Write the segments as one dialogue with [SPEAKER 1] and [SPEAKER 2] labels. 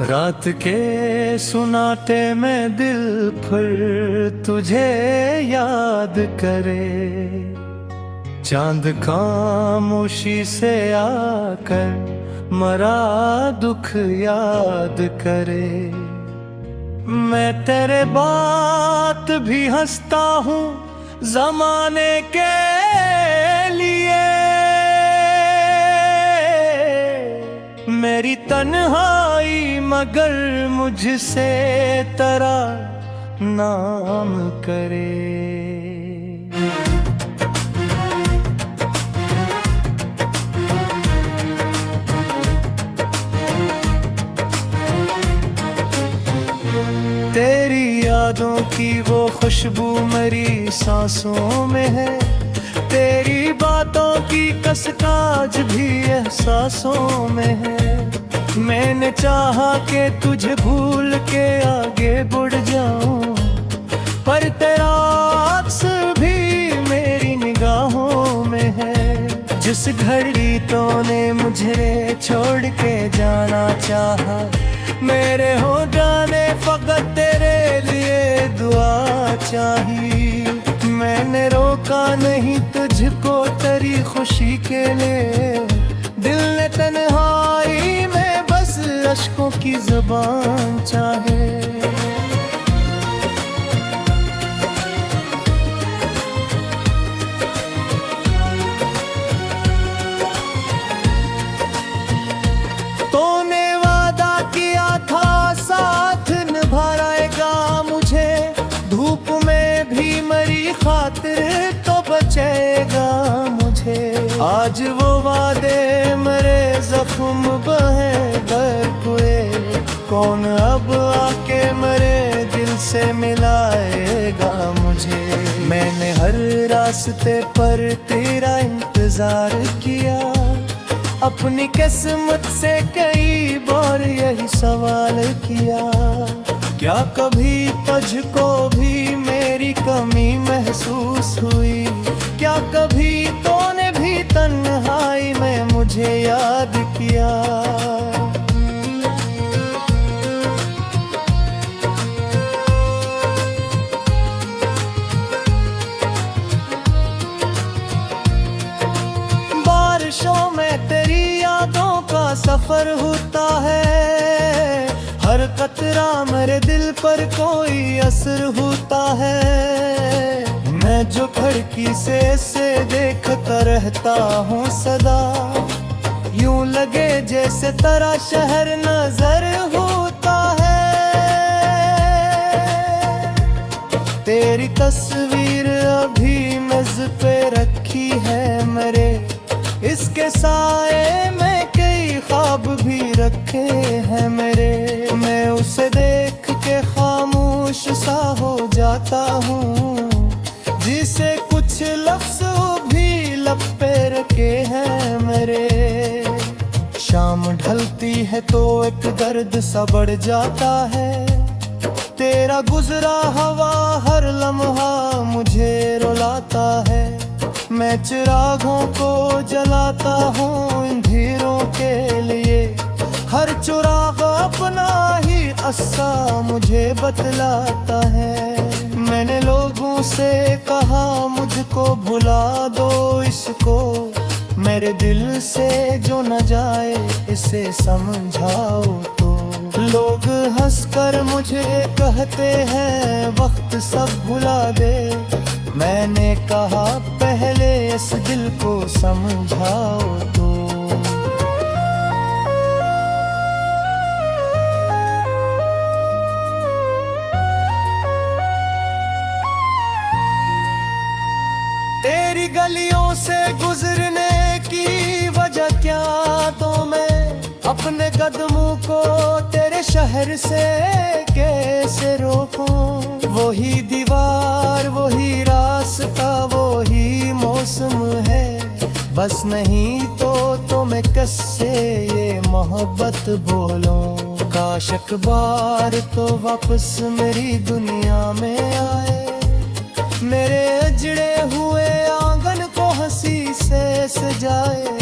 [SPEAKER 1] रात के सुनाटे में दिल फिर तुझे याद करे, चांद खामोशी से आकर मरा दुख याद करे। मैं तेरे बात भी हंसता हूँ जमाने के लिए, मेरी तन्हाई मगर मुझसे तेरा नाम करे। तेरी यादों की वो खुशबू मेरी सांसों में है, तेरी बातों की कसकाज भी एहसासों में है। मैंने चाहा कि तुझे भूल के आगे बढ़ जाऊं, पर तेरा अक्स भी मेरी निगाहों में है। जिस घड़ी तूने मुझे छोड़ के जाना चाहा, मेरे हो जाने फकत तेरे लिए दुआ चाहिए। मैंने रोका नहीं तुझको तेरी खुशी के लिए, दिल ने तन्हाई में बस अश्कों की ज़ुबान चाहे। तूने वादा किया था साथ निभाएगा मुझे, धूप में भी मरी खातिर तो बचेगा मुझे। आज वो वादे मेरे जख्म बहे दर्द हुए, कौन अब आके मेरे दिल से मिलाएगा मुझे। मैंने हर रास्ते पर तेरा इंतजार किया, अपनी किस्मत से कई बार यही सवाल किया, क्या कभी तुझको भी मेरी कमी महसूस हुई? क्या कभी तूने भी तन्हाई में मुझे याद किया? बारिशों में तेरी यादों का सफर होता है, हर कतरा मेरे दिल पर कोई असर होता है। मैं जो खिड़की से देखता रहता हूँ सदा, यूं लगे जैसे तेरा शहर नजर होता है। तेरी तस्वीर अभी मेज पे रखी है मेरे, इसके साए में कई ख्वाब भी रखे हैं मेरे। मैं उसे देख के खामोश सा हो जाता हूँ, जिसे कुछ लफ्ज़ भी लब पे रखे हैं मेरे। शाम ढलती है तो एक दर्द सा बढ़ जाता है, तेरा गुजरा हवा हर लम्हा मुझे रुलाता है। मैं चिरागों को जलाता हूँ अंधेरों के लिए, हर चिराग अपना ही अस्सा मुझे बतलाता है। मैंने लोगों से कहा मुझको भुला दो इसको, मेरे दिल से जो न जाए इसे समझाओ तो। लोग हंसकर मुझे कहते हैं वक्त सब भुला दे, मैंने कहा पहले इस दिल को समझाओ तो। तेरी गलियों से गुजरने की वजह क्या तो मैं अपने कदमों को तेरे शहर से कैसे रोकूं? वही दीवार वही रास्ता वही मौसम है, बस नहीं तो मैं कैसे ये मोहब्बत बोलूं? काश एक बार तो वापस मेरी दुनिया में आए, मेरे अजड़े हुए आंगन को हंसी से सजाए।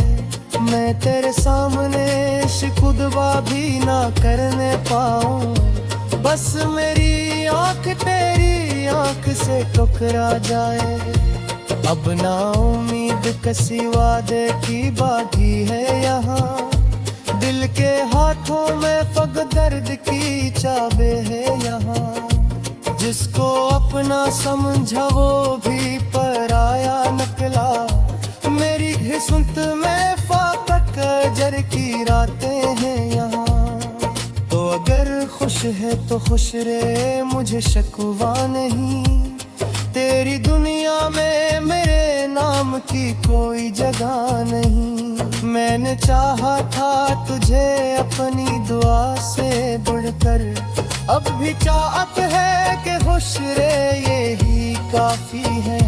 [SPEAKER 1] मैं तेरे सामने शिकुदवा भी ना करने पाऊं, बस मेरी आंख तेरी आंख से टकरा जाए। अब ना उम्मीद किसी वादे की बाकी है यहाँ, दिल के हाथों में फग दर्द की चाबे है यहाँ। जिसको अपना समझा वो भी पराया निकला, मेरी किस्मत में फाकत जर की रातें हैं यहाँ। तो अगर खुश है तो खुश रहे, मुझे शकवा नहीं, तेरी दुनिया में मेरे नाम की कोई जगह नहीं। मैंने चाहा था तुझे अपनी दुआ से बढ़कर, अब भी चाहत है कि खुश रहे यही काफी है।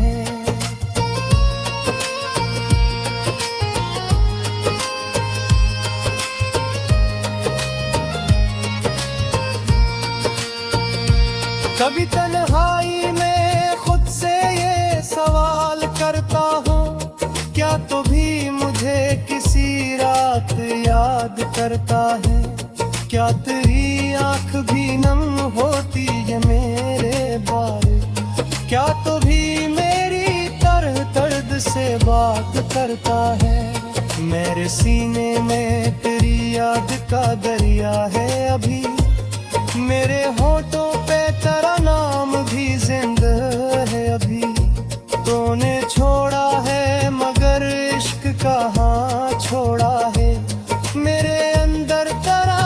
[SPEAKER 1] कभी तन्हाई में खुद से ये सवाल करता हूँ, क्या तो भी मुझे किसी रात याद करता है? क्या तेरी आंख भी नम होती है मेरे बारे? क्या तो भी मेरी तरह दर्द से बात करता है? मेरे सीने में तेरी याद का दरिया है अभी, मेरे होठों पे तेरा नाम भी जिंदा है अभी। तूने छोड़ा है मगर इश्क कहाँ छोड़ा है, मेरे अंदर तेरा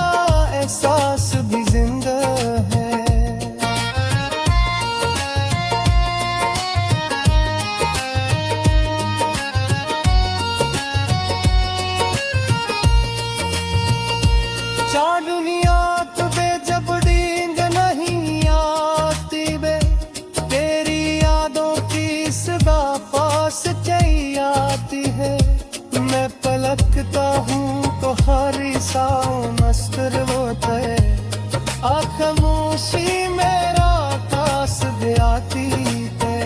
[SPEAKER 1] एहसास भी जिंदा है। चांदनिया तुझे जब नींद नहीं आती बे, तेरी यादों की सदा पास चली आती है। मैं पलकता हूँ तो हर सांस मस्तर होता है, खामोशी मेरा तास भी आती है।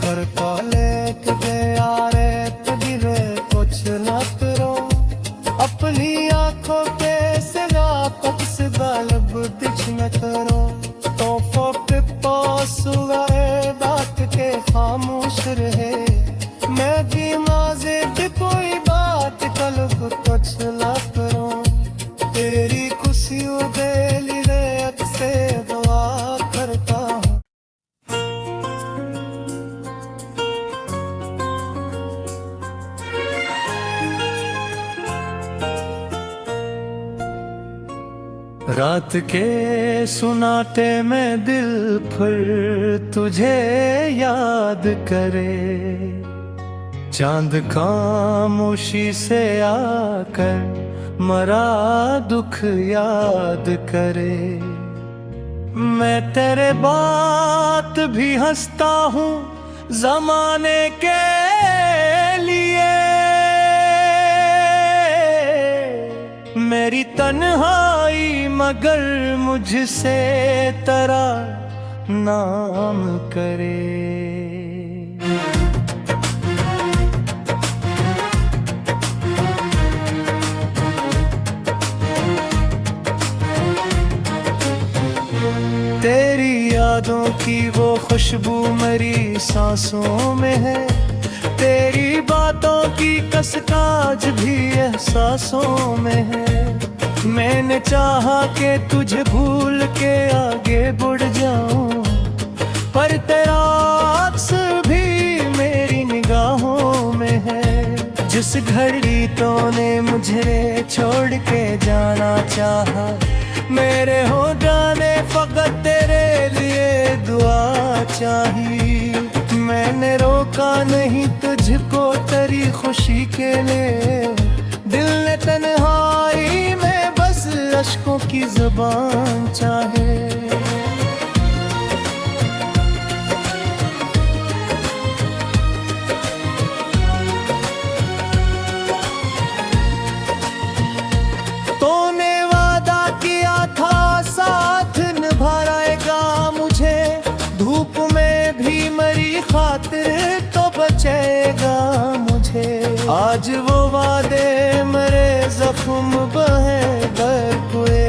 [SPEAKER 1] कर काले के यारे तुझे कुछ न करो, अपनी आंखों के सिवा पक्स बालब दिख न करो। तो फोटे पास हुए बात के खामोश रहे, मैं भी माजिद कोई बात कलब कुछ न करो। तेरी खुशियों के लिए अक्सर दुआ करता हूँ। रात के सुनाटे में दिल फिर तुझे याद करे, चांद खामोशी से आकर मरा दुख याद करे। मैं तेरे बात भी हंसता हूँ जमाने के लिए, मेरी तन्हाई मगर मुझसे तेरा नाम करे। तेरी यादों की वो खुशबू मेरी सांसों में है, तेरी बातों की कसकाज भी एहसासों में है। मैंने चाहा कि तुझे भूल के आगे बढ़ जाऊं, पर तेरा अक्स भी मेरी निगाहों में है। जिस घड़ी तूने मुझे छोड़ के जाना चाहा, मेरे हो जाने फकत तेरे लिए दुआ चाहिए। मैंने रोका नहीं तुझको तेरी खुशी के लिए, दिल ने तन्हाई में बस अश्कों की ज़ुबान चाहे। तूने वादा किया था साथ निभाएगा मुझे, धूप में भी मेरी खातिर तो बचेगा मुझे। आज वो वादे मेरे तुम बहे बरकुए,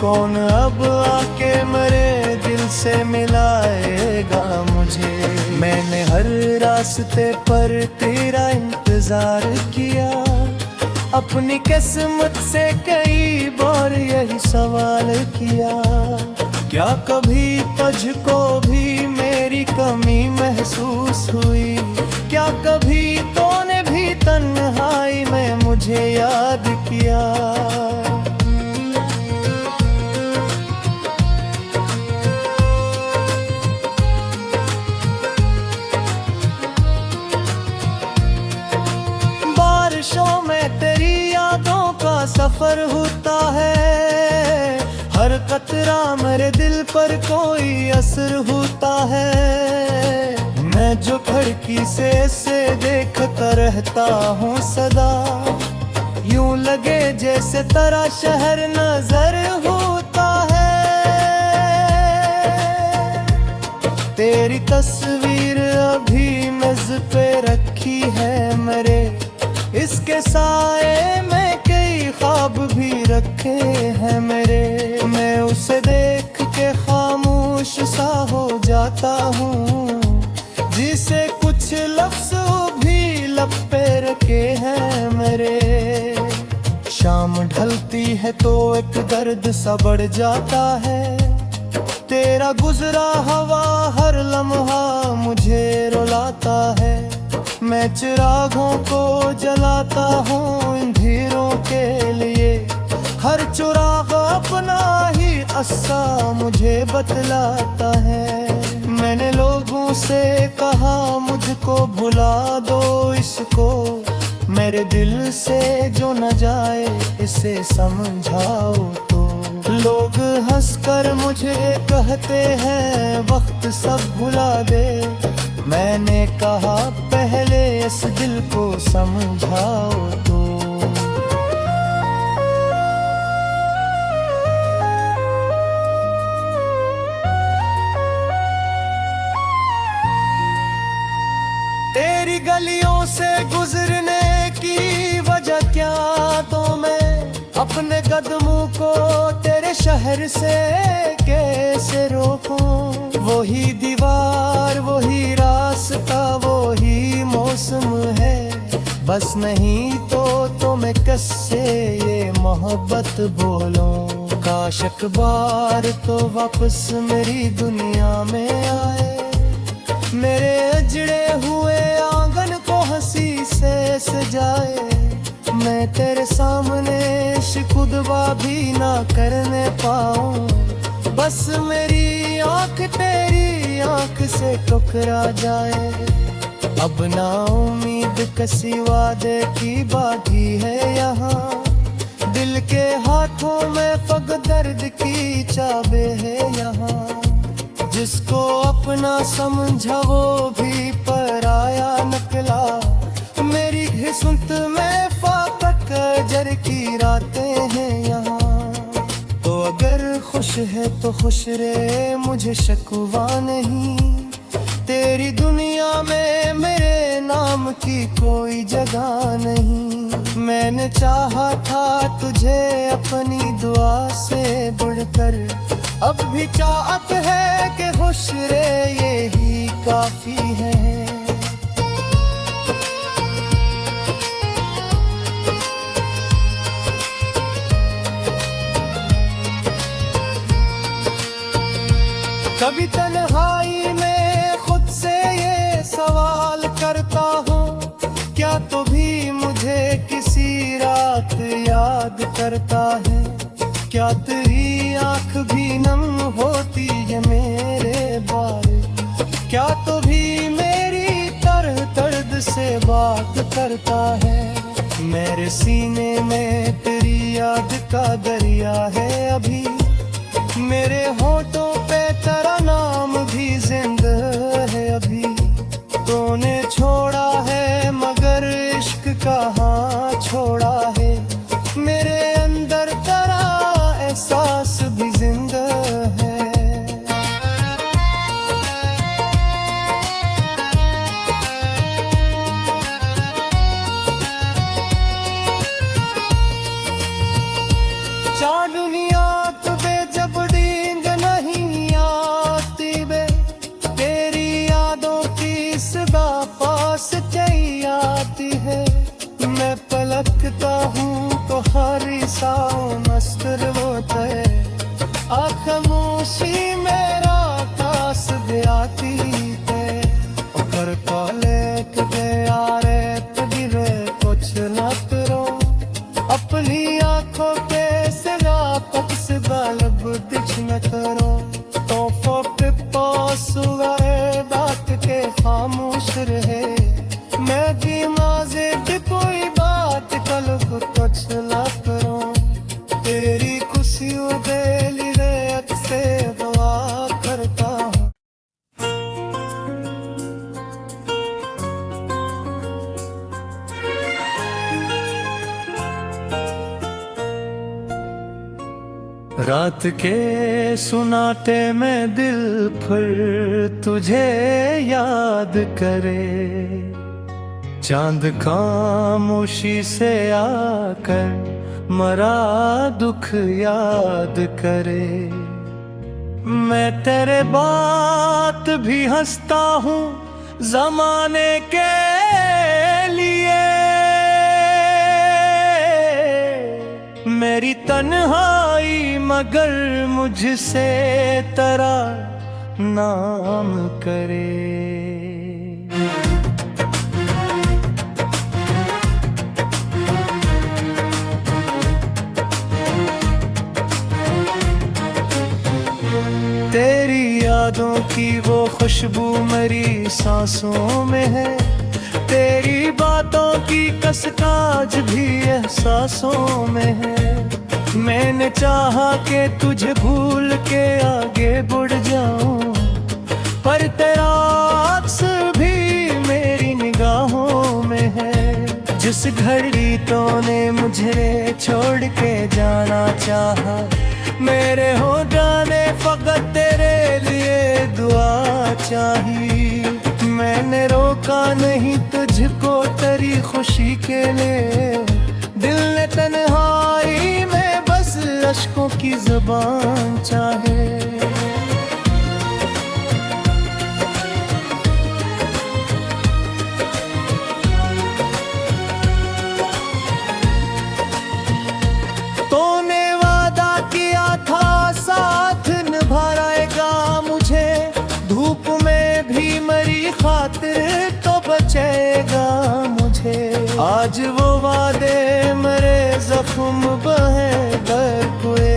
[SPEAKER 1] कौन अब आके मेरे दिल से मिलाएगा मुझे। मैंने हर रास्ते पर तेरा इंतजार किया, अपनी किस्मत से कई बार यही सवाल किया, क्या कभी तुझको भी मेरी कमी महसूस हुई, क्या कभी तूने भी तन्हाई में मुझे याद किया। बारिशों में तेरी यादों का सफर होता है, हर कतरा मेरे दिल पर कोई असर होता है। मैं जो खिड़की से देखता रहता हूँ सदा, यूं लगे जैसे तेरा शहर नजर होता है। तेरी तस्वीर अभी मेज पे रखी है मेरे, इसके साए में कई ख्वाब भी रखे हैं मेरे। मैं उसे देख के खामोश सा हो जाता हूँ, जिसे कुछ लफ्ज़ भी लब पे रखे हैं मेरे। शाम ढलती है तो एक दर्द सा बढ़ जाता है, तेरा गुजरा हवा हर लम्हा मुझे रुलाता है। मैं चिरागों को जलाता हूँ अंधेरों के लिए, हर चिराग अपना ही अस्सा मुझे बतलाता है। मैंने लोगों से कहा मुझको भुला दो इसको, मेरे दिल से जो न जाए इसे समझाओ तो। लोग हंसकर मुझे कहते हैं वक्त सब भुला दे, मैंने कहा पहले इस दिल को समझाओ तो। तेरी गलियों से गुजरने की वजह क्या, तो मैं अपने कदमों को तेरे शहर से कैसे रोकूं। वही दीवार वही रास्ता वही मौसम है, बस नहीं तो मैं कैसे ये मोहब्बत बोलूं। काश एक बार तो वापस मेरी दुनिया में आए, मेरे अजड़े हुए आंगन को हंसी से सजाए। मैं तेरे सामने शिकवा भी ना करने पाऊं, बस मेरी आंख तेरी आंख से टकरा जाए। अब ना उम्मीद किसी वादे की बाकी है यहाँ, दिल के हाथों में पग दर्द की चाबे है यहाँ। जिसको अपना समझा वो भी पराया निकला, मेरी किस्मत में फाकत जर की रातें हैं यहाँ। तो अगर खुश है तो खुश रहे, मुझे शिकवा नहीं। तेरी दुनिया में मेरे नाम की कोई जगह नहीं। मैंने चाहा था तुझे अपनी दुआ से बढ़कर, अब भी चाहत है कि खुश रहे यही काफी है। कभी तन्हाई में खुद से ये सवाल करता हूँ, क्या तो भी मुझे किसी रात याद करता है। क्या तेरी आंख भी नम होती है मेरे बारे, क्या तो भी मेरी तरह दर्द से बात करता है। मेरे सीने में तेरी याद का दरिया है अभी, मेरे होठों पे तेरा नाम भी जिंदा है अभी। तूने छोड़ा है मगर इश्क कहाँ छोड़ा है, मेरे अंदर तेरा एहसास भी जिंदा है। रहे। मैं भी माजे की कोई बात कल को तो चला करूं, तेरी खुशियों दे लिए अक्से दुआ करता हूं। रात के सुनाटे में दिल फिर तुझे याद करे, चांद खामोशी से आकर मरा दुख याद करे। मैं तेरे बात भी हंसता हूँ जमाने के लिए, मेरी तन्हाई मगर मुझसे तेरा नाम करे। तेरी यादों की वो खुशबू मेरी सांसों में है, तेरी बातों की कसकाज भी एहसासों में है। मैंने चाहा कि तुझे भूल के आगे बढ़ जाऊं, पर तेरा अक्स भी मेरी निगाहों में है। जिस घड़ी तूने मुझे छोड़ के जाना चाहा, मेरे हो जाने फकत तेरे लिए दुआ चाहिए। मैंने रोका नहीं तुझको तेरी खुशी के लिए, दिल ने तन्हाई में बस अश्कों की ज़ुबान चाहे। तूने वादा किया था साथ निभाएगा मुझे, धूप में भी मरी खातिर तो बचेगा मुझे। आज वो वादे मरे जख्म बहे दर्द हुए,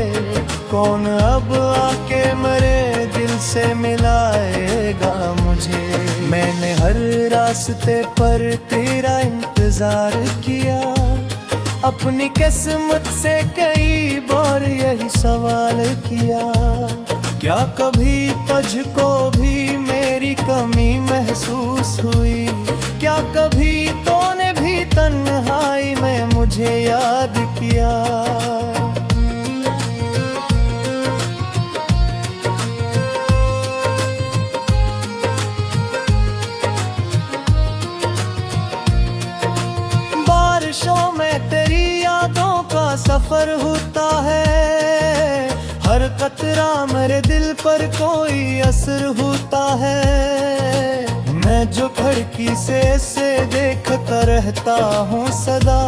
[SPEAKER 1] कौन अब आके मरे दिल से मिलाएगा मुझे। मैंने हर रास्ते पर तेरा इंतजार किया, अपनी किस्मत से कई बार यही सवाल किया, क्या कभी तुझको भी मेरी कमी महसूस हुई? क्या कभी तूने भी तन्हाई में मुझे याद किया? बारिशों में तेरी यादों का सफर होता है, हर कतरा मेरे दिल पर कोई असर होता है। मैं जो खिड़की से देखता रहता हूँ सदा,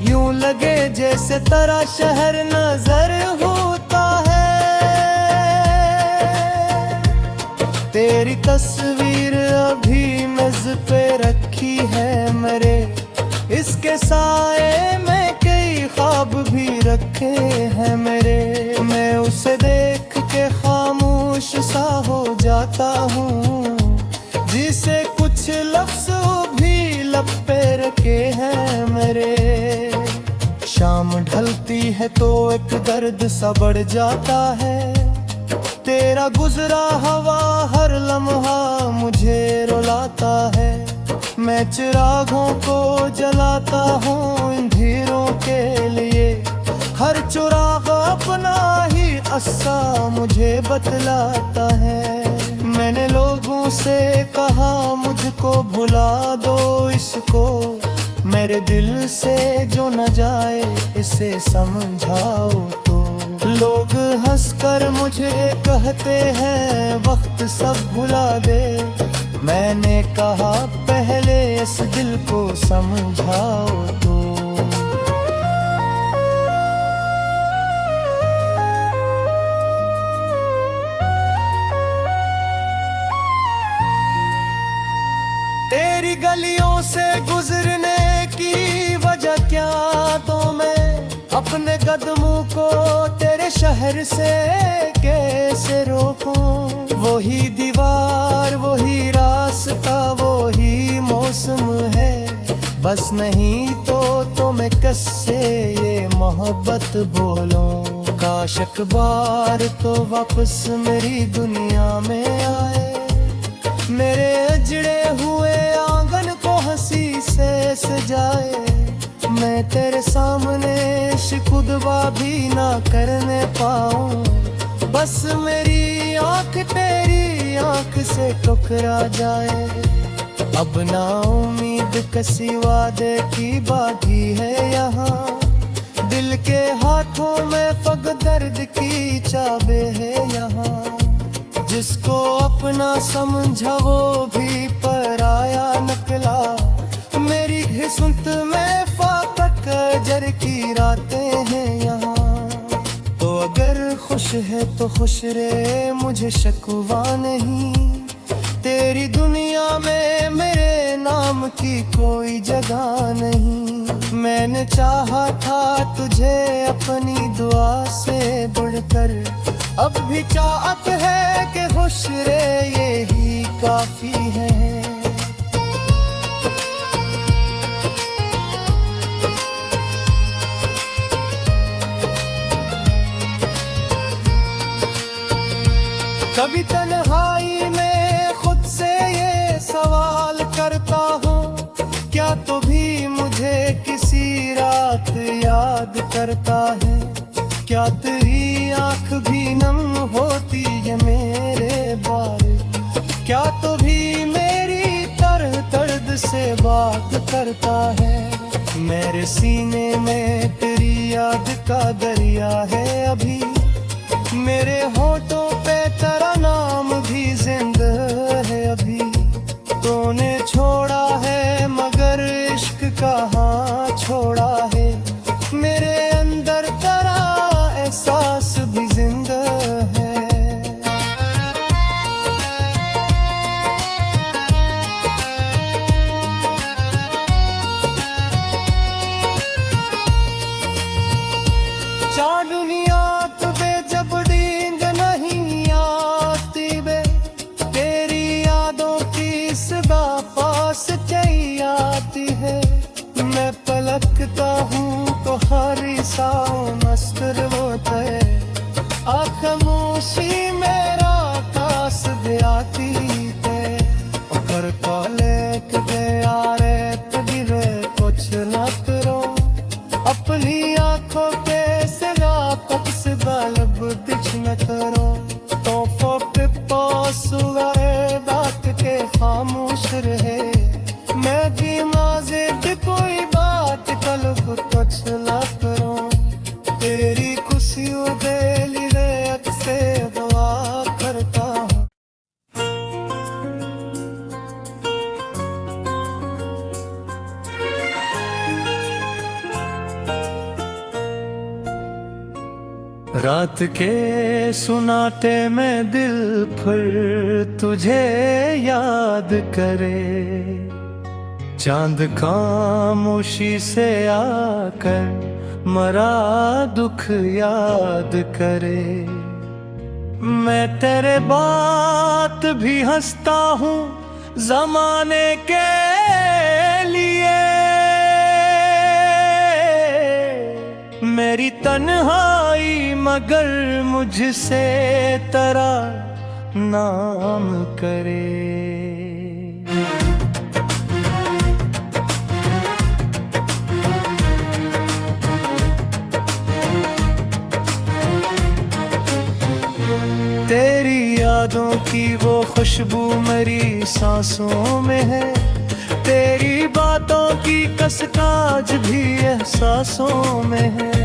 [SPEAKER 1] यूं लगे जैसे तेरा शहर नजर होता है। तेरी तस्वीर अभी मेज पे रखी है मेरे, इसके साए में कई ख्वाब भी रखे हैं मेरे। मैं उसे देख के खामोश सा हो जाता हूँ, जिसे कुछ लफ्ज़ भी लब पे रखे हैं मेरे। शाम ढलती है तो एक दर्द सा बढ़ जाता है, तेरा गुजरा हवा हर लम्हा मुझे रुलाता है। मैं चिरागों को जलाता हूँ अंधेरों के लिए, हर चिराग अपना ही अस्सा मुझे बतलाता है। मैंने लोगों से कहा मुझको भुला दो इसको, मेरे दिल से जो न जाए इसे समझाओ तो। लोग हंसकर मुझे कहते हैं वक्त सब भुला दे, मैंने कहा पहले इस दिल को समझाओ तो। तेरी गलियों से गुजरने की वजह क्या तो मैं अपने कदमों को तेरे शहर से कैसे रोकूं? वही दीवार वही रास्ता वो बस नहीं तो मैं कैसे ये मोहब्बत बोलूं। काश अखबार तो वापस मेरी दुनिया में आए, मेरे अजड़े हुए आंगन को हंसी से सजाए। मैं तेरे सामने शिकवा भी ना करने पाऊं, बस मेरी आंख तेरी आंख से टकरा जाए। अब ना उम्मीद किसी वादे की बाकी है यहाँ, दिल के हाथों में पग दर्द की चाबे है यहाँ। जिसको अपना समझा वो भी पराया निकला, मेरी किस्मत में फाकत जर की रातें हैं यहाँ। तो अगर खुश है तो खुश रहे, मुझे शिकवा नहीं। तेरी दुनिया में मेरे नाम की कोई जगह नहीं। मैंने चाहा था तुझे अपनी दुआ से बढ़कर, अब भी चाहत है कि खुश रहे, यही काफी है। कभी तन्हाई में खुद से ये सवाल करता हूँ, क्या तो भी मुझे किसी रात याद करता है? क्या तेरी आंख भी नम होती है मेरे बारे? क्या तो भी मेरी तरह दर्द से बात करता है? मेरे सीने में तेरी याद का दरिया है अभी, मेरे होठों पे तेरा नाम भी जिंदा है अभी। तूने छोड़ा है मगर इश्क कहाँ छोड़ा है, मेरे अंदर तेरा एहसास भी जिंदा है। चांदनिया तुझे जब नींद नहीं आती बे, तेरी यादों की सदा पास चली आती है। मैं पलकता हूँ तो हर सांस मस्तर होता है, खामोशी मेरा कास दे आती है। कर काले के यारे तभी वे कुछ ना करो, अपनी आंखों पे से बालब दिख न करो। तो पे पास गए बात के खामोश रहे, मैं भी माजिद कोई बात कल को कुछ ना करो। तेरी खुशियों दे लिए से दुआ करता हूँ। रात के सुनाटे में दिल फिर तुझे याद करे, चांद खामोशी से आकर मरा दुख याद करे। मैं तेरे बात भी हंसता हूँ जमाने के लिए, मेरी तन्हाई मगर मुझसे तेरा नाम करे। तेरी यादों की वो खुशबू मेरी सांसों में है, तेरी बातों की कसकाज भी एहसासों में है।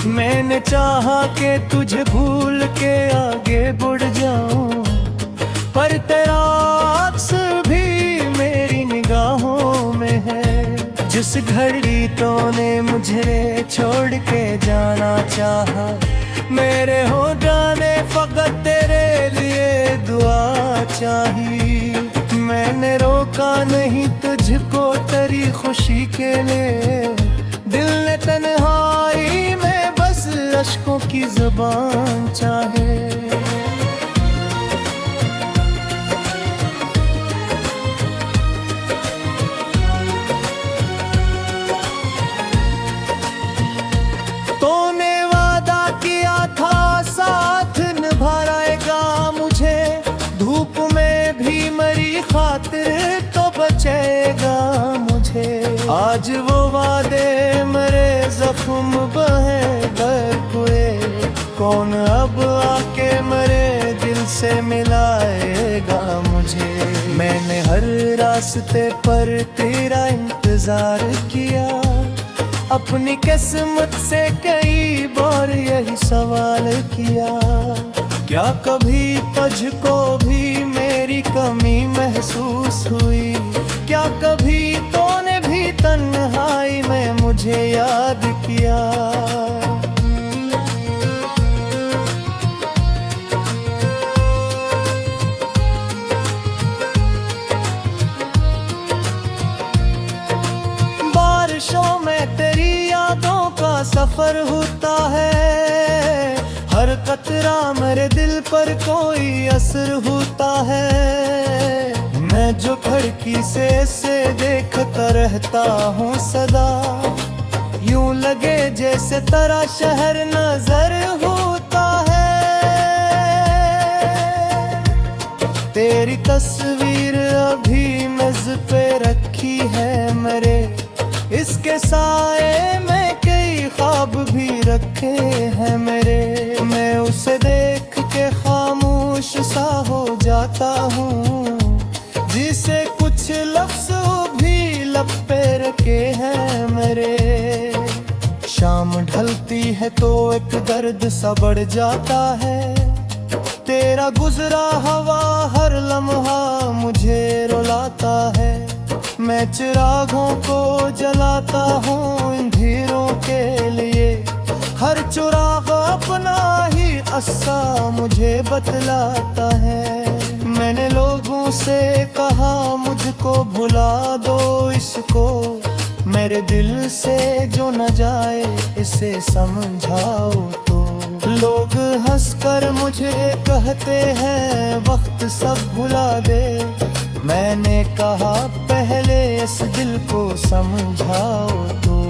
[SPEAKER 1] मैंने चाहा कि तुझे भूल के आगे बढ़ जाऊं, पर तेरा अक्स भी मेरी निगाहों में है। जिस घड़ी तूने मुझे छोड़ के जाना चाहा, मेरे हो जाने फकत तेरे लिए दुआ चाहिए। मैंने रोका नहीं तुझको तेरी खुशी के लिए, दिल ने तन्हाई में बस अश्कों की ज़ुबान चाहे। आज वो वादे मेरे जख्म बहे दर हुए, कौन अब आके मेरे दिल से मिलाएगा मुझे। मैंने हर रास्ते पर तेरा इंतजार किया, अपनी किस्मत से कई बार यही सवाल किया, क्या कभी तुझको भी मेरी कमी महसूस हुई, क्या कभी तूने भी तन्हाई में मुझे याद किया। बारिशों में तेरी यादों का सफर होता है, हर कतरा मेरे दिल पर कोई असर होता है। मैं जो खिड़की से देखता रहता हूँ सदा, यूं लगे जैसे तेरा शहर नजर होता है। तेरी तस्वीर अभी मेज पे रखी है मेरे, इसके साए में कई ख्वाब भी रखे हैं मेरे। मैं उसे देख के खामोश सा हो जाता हूँ, जिसे कुछ लफ्ज़ भी लब पे रखे हैं मेरे। शाम ढलती है तो एक दर्द सा बढ़ जाता है, तेरा गुजरा हवा हर लम्हा मुझे रुलाता है। मैं चिरागों को जलाता हूँ अंधेरों के लिए, हर चिराग अपना ही अस्सा मुझे बतलाता है। मैंने लोगों से कहा मुझको भुला दो इसको, मेरे दिल से जो न जाए इसे समझाओ तो। लोग हंसकर मुझे कहते हैं वक्त सब भुला दे, मैंने कहा पहले इस दिल को समझाओ तो।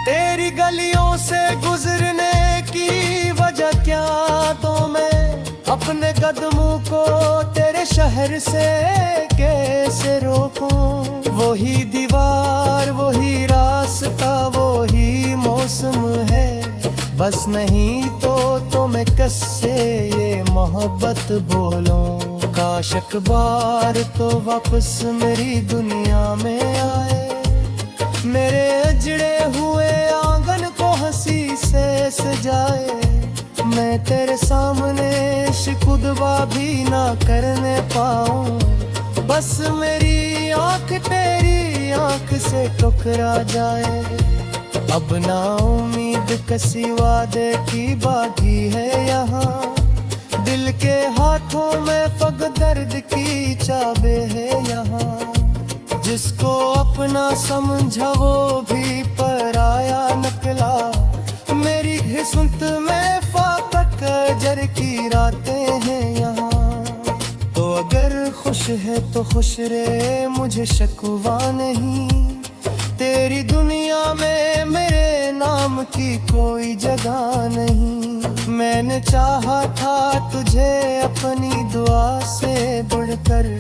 [SPEAKER 1] तेरी गलियों से गुजरने की वजह क्या तो मैं अपने कदमों को तेरे शहर से कैसे रोकूं। वही दीवार वही रास्ता वही मौसम है, बस नहीं तो मैं कैसे ये मोहब्बत बोलूं। काश एक बार तो वापस मेरी दुनिया में आए, मेरे अजड़े हुए आंगन को हंसी से सजाए। मैं तेरे सामने शिकवा भी ना करने पाऊं, बस मेरी आंख तेरी आंख से टकरा जाए। अब ना उम्मीद किसी वादे की बाकी है यहाँ, दिल के हाथों में पग दर्द की चाबे है यहाँ। जिसको अपना समझा वो भी पराया निकला, मेरी किस्मत में फाकत जर की रातें हैं यहाँ। तो अगर खुश है तो खुश रहे मुझे शिकवा नहीं, तेरी दुनिया में मेरे नाम की कोई जगह नहीं। मैंने चाहा था तुझे अपनी दुआ से बढ़कर,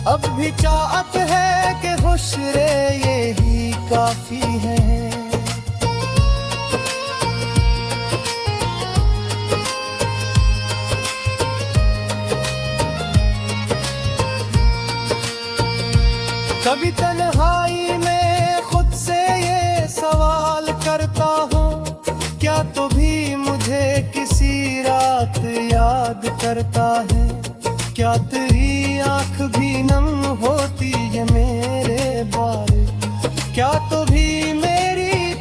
[SPEAKER 1] अब भी चाहत है कि खुश रहे यही काफी है। कभी तन्हाई में खुद से ये सवाल करता हूँ, क्या तो भी मुझे किसी रात याद करता है। क्या तेरी आंख भी नम होती है मेरे बारे, क्या तो भी मेरी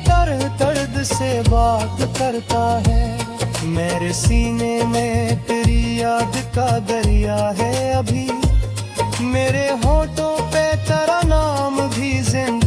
[SPEAKER 1] दर्द से बात करता है। मेरे सीने में तेरी याद का दरिया है अभी, मेरे होठों पे तेरा नाम भी जिंदा